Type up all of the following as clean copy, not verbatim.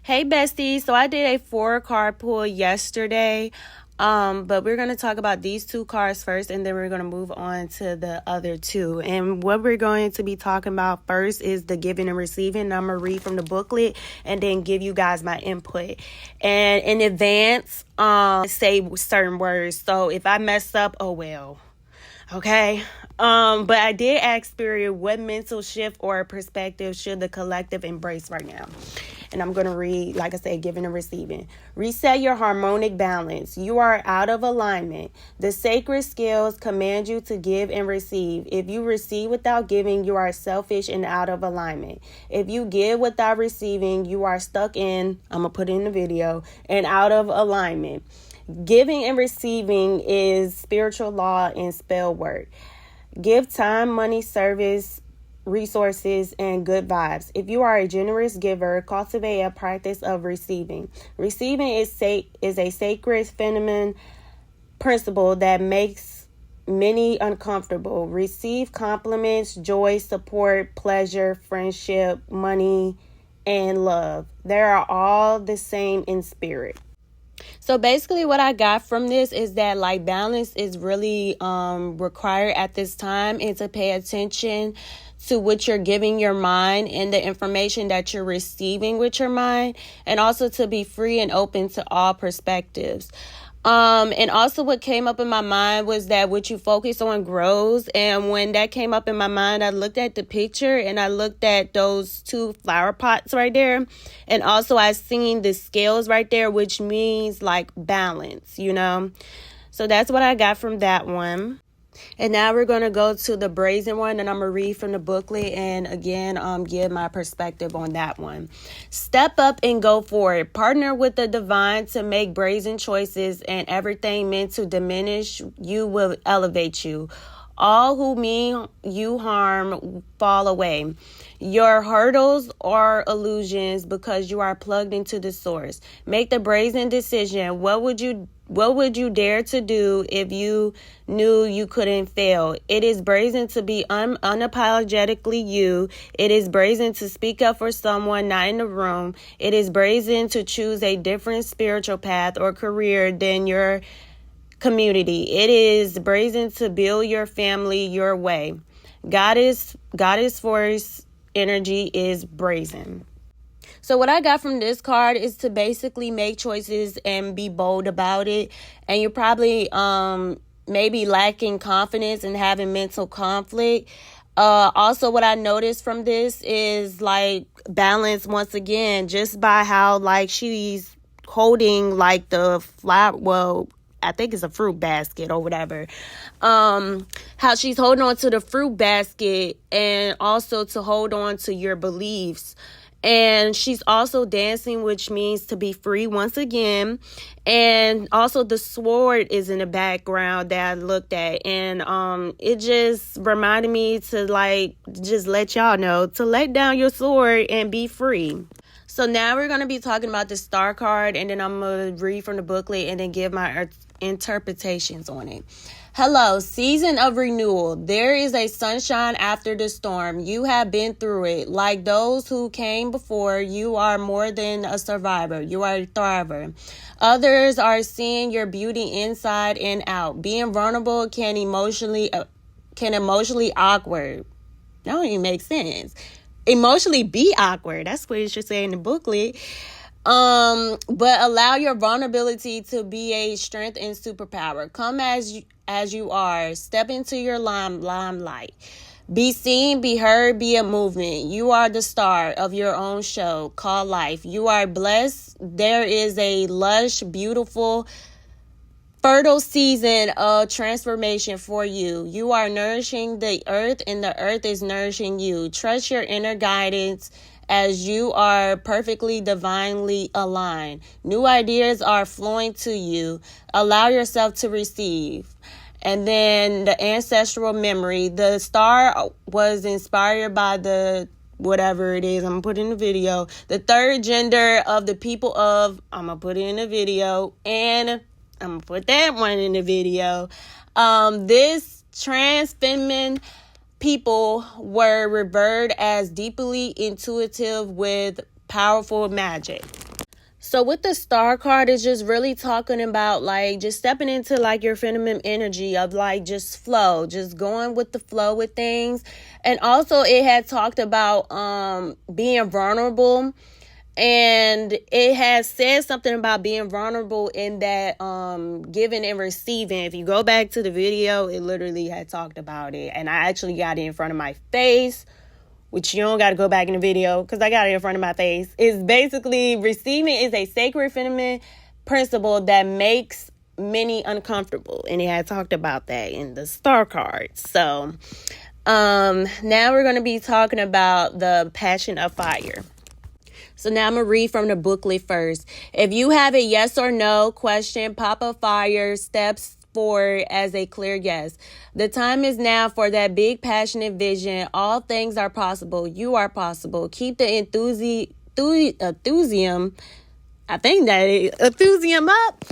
Hey besties, so I did a 4-card pull yesterday, but we're going to talk about these 2 cards first, and then we're going to move on to the other 2. And what we're going to be talking about first is the giving and receiving. I'm going to read from the booklet and then give you guys my input. And in advance, say certain words. So if I mess up, oh well. Okay. But I did ask Spirit, what mental shift or perspective should the collective embrace right now? And I'm going to read, like I said, giving and receiving. Reset your harmonic balance. You are out of alignment. The sacred scales command you to give and receive. If you receive without giving, you are selfish and out of alignment. If you give without receiving, you are stuck in, I'm going to put it in the video, and out of alignment. Giving and receiving is spiritual law and spell work. Give time, money, service, resources, and good vibes. If you are a generous giver, cultivate a practice of receiving. Receiving is a sacred feminine principle that makes many uncomfortable. Receive compliments, joy, support, pleasure, friendship, money, and love. They are all the same in spirit. So basically what I got from this is that like balance is really required at this time, and to pay attention to what you're giving your mind and the information that you're receiving with your mind, and also to be free and open to all perspectives. And also what came up in my mind was that what you focus on grows. And when that came up in my mind, I looked at the picture and I looked at those 2 flower pots right there. And also I seen the scales right there, which means like balance, you know. So that's what I got from that one. And now we're going to go to the brazen one, and I'm going to read from the booklet and again give my perspective on that one. Step up and go for it. Partner with the divine to make brazen choices, and everything meant to diminish you will elevate you. All who mean you harm fall away. Your hurdles are illusions because you are plugged into the source. Make the brazen decision. What would you dare to do if you knew you couldn't fail? It is brazen to be unapologetically you. It is brazen to speak up for someone not in the room. It is brazen to choose a different spiritual path or career than your community. It is brazen to build your family your way. Goddess force energy is brazen. So what I got from this card is to basically make choices and be bold about it. And you're probably maybe lacking confidence and having mental conflict. Also, what I noticed from this is like balance once again, just by how like she's holding like the flower, well, I think it's a fruit basket or whatever. How she's holding on to the fruit basket, and also to hold on to your beliefs. And she's also dancing, which means to be free once again. And also the sword is in the background that I looked at. And it just reminded me to like just let y'all know to let down your sword and be free. So now we're going to be talking about the star card, and then I'm going to read from the booklet and then give my interpretations on it. Hello, season of renewal. There is a sunshine after the storm. You have been through it. Like those who came before, you are more than a survivor. You are a thriver. Others are seeing your beauty inside and out. Being vulnerable can emotionally awkward. That don't even make sense. Emotionally be awkward. That's what it should say in the booklet. But allow your vulnerability to be a strength and superpower. Come as you are. Step into your limelight. Be seen, be heard, be a movement. You are the star of your own show called life. You are blessed. There is a lush, beautiful, fertile season of transformation for you. You are nourishing the earth, and the earth is nourishing you. Trust your inner guidance as you are perfectly divinely aligned. New ideas are flowing to you. Allow yourself to receive. And then the ancestral memory. The star was inspired by the whatever it is, I'm going to put in the video. The third gender of the people of, I'm going to put it in the video. And I'm going to put that one in the video. This trans feminine people were revered as deeply intuitive with powerful magic. So with the star card, it's just really talking about like just stepping into like your feminine energy of like just flow, just going with the flow with things. And also it had talked about being vulnerable. And it has said something about being vulnerable in that giving and receiving. If you go back to the video, it literally had talked about it. And I actually got it in front of my face, which you don't got to go back in the video because I got it in front of my face. It's basically receiving is a sacred feminine principle that makes many uncomfortable. And it had talked about that in the star card. So now we're going to be talking about the passion of fire. So now I'm going to read from the booklet first. If you have a yes or no question, pop a fire steps forward as a clear yes. The time is now for that big passionate vision. All things are possible. You are possible. Keep the enthusiasm up.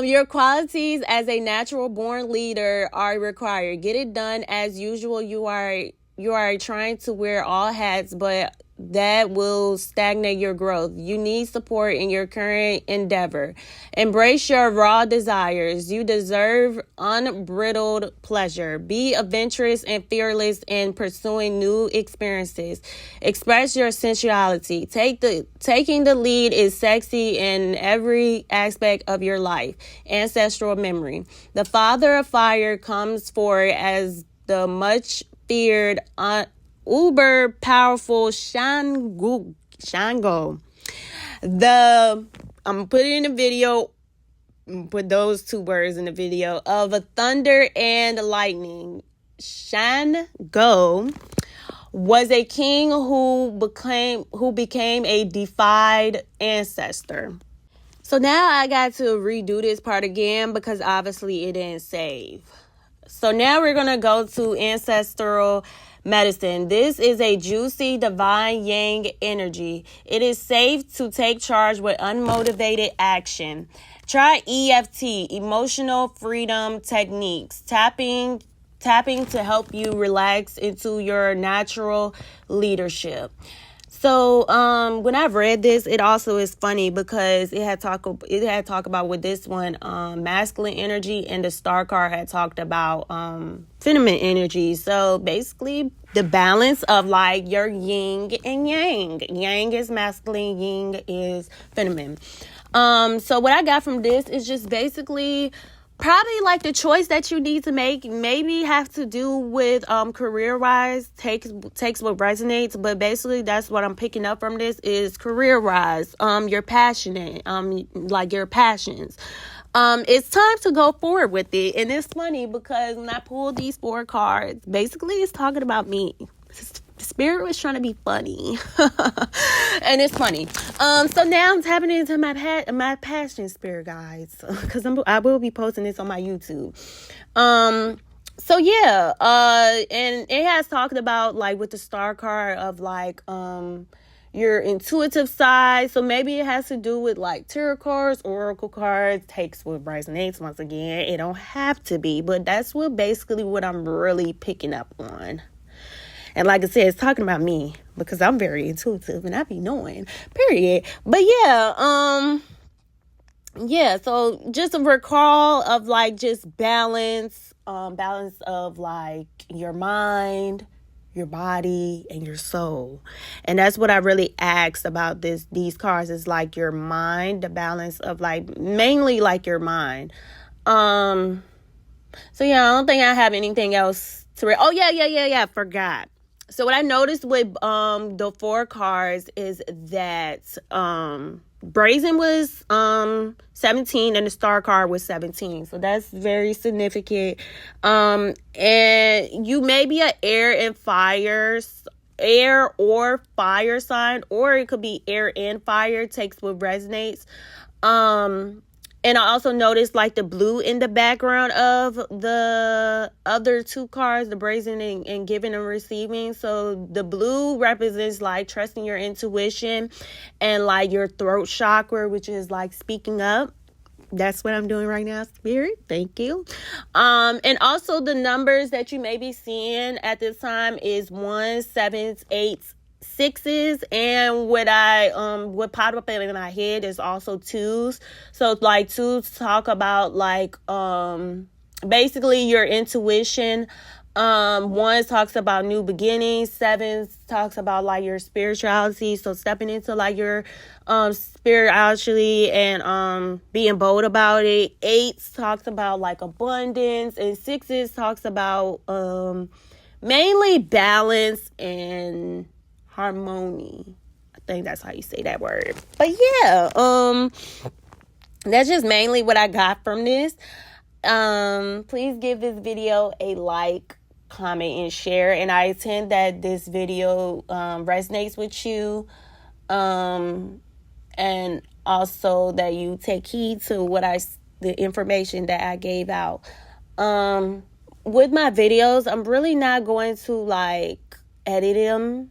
Your qualities as a natural born leader are required. Get it done as usual. You are trying to wear all hats, but that will stagnate your growth. You need support in your current endeavor. Embrace your raw desires. You deserve unbridled pleasure. Be adventurous and fearless in pursuing new experiences. Express your sensuality. Taking the lead is sexy in every aspect of your life. Ancestral memory. The father of fire comes forward as the much feared uber powerful Shango. I'm putting in the video, put those two words in the video, of a thunder and lightning. Shango was a king who became a defied ancestor. So now I got to redo this part again because obviously it didn't save. So now we're going to go to ancestral medicine. This is a juicy divine yang energy. It is safe to take charge with unmotivated action. Try EFT, emotional freedom techniques. Tapping to help you relax into your natural leadership. So when I read this, it also is funny because it had talk about with this one masculine energy, and the star card had talked about feminine energy. So basically the balance of like your yin and yang. Yang is masculine, yin is feminine. So what I got from this is just basically probably like the choice that you need to make maybe have to do with career wise, takes what resonates, but basically that's what I'm picking up from this is career wise, you're passionate, like your passions. It's time to go forward with it. And it's funny because when I pulled these 4 cards, basically it's talking about me. Spirit was trying to be funny. And it's funny. So now I'm tapping into my passion spirit, guys, because I will be posting this on my YouTube. So yeah, and it has talked about like with the star card of like your intuitive side. So maybe it has to do with like tarot cards, oracle cards, takes what resonates. Once again, it don't have to be, but that's what I'm really picking up on. And like I said, it's talking about me because I'm very intuitive and I be knowing, period. But yeah, so just a recall of like just balance of like your mind, your body, and your soul. And that's what I really asked about these cards is like your mind, the balance of like mainly like your mind. So yeah, I don't think I have anything else to read. Oh yeah, forgot. So what I noticed with the 4 cards is that Brazen was 17 and the star card was 17. So that's very significant. And you may be an air or fire sign, or it could be air and fire, takes what resonates. And I also noticed like the blue in the background of the other 2 cards, the brazen and giving and receiving. So the blue represents like trusting your intuition and like your throat chakra, which is like speaking up. That's what I'm doing right now, Spirit. Thank you. And also the numbers that you may be seeing at this time is 1, 7, 8, sixes, and what popped up in my head is also twos. So like twos talk about like basically your intuition. One talks about new beginnings. Seven talks about like your spirituality, so stepping into like your spirituality and being bold about it. Eights talks about like abundance, and sixes talks about mainly balance and harmony. I think that's how you say that word. But yeah, that's just mainly what I got from this. Please give this video a like, comment, and share. And I intend that this video resonates with you. And also that you take heed to the information that I gave out. With my videos, I'm really not going to like edit them.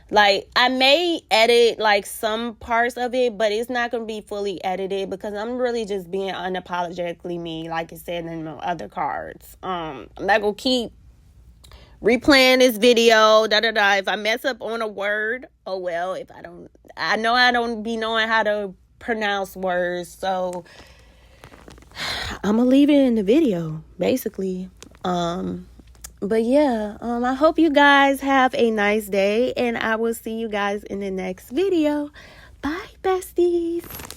Like, I may edit like some parts of it, but it's not going to be fully edited because I'm really just being unapologetically me, like I said in the other cards. I'm not going to keep replaying this video, If I mess up on a word, oh well. If I know I don't be knowing how to pronounce words, so I'm going to leave it in the video, basically. But yeah, I hope you guys have a nice day, and I will see you guys in the next video. Bye, besties.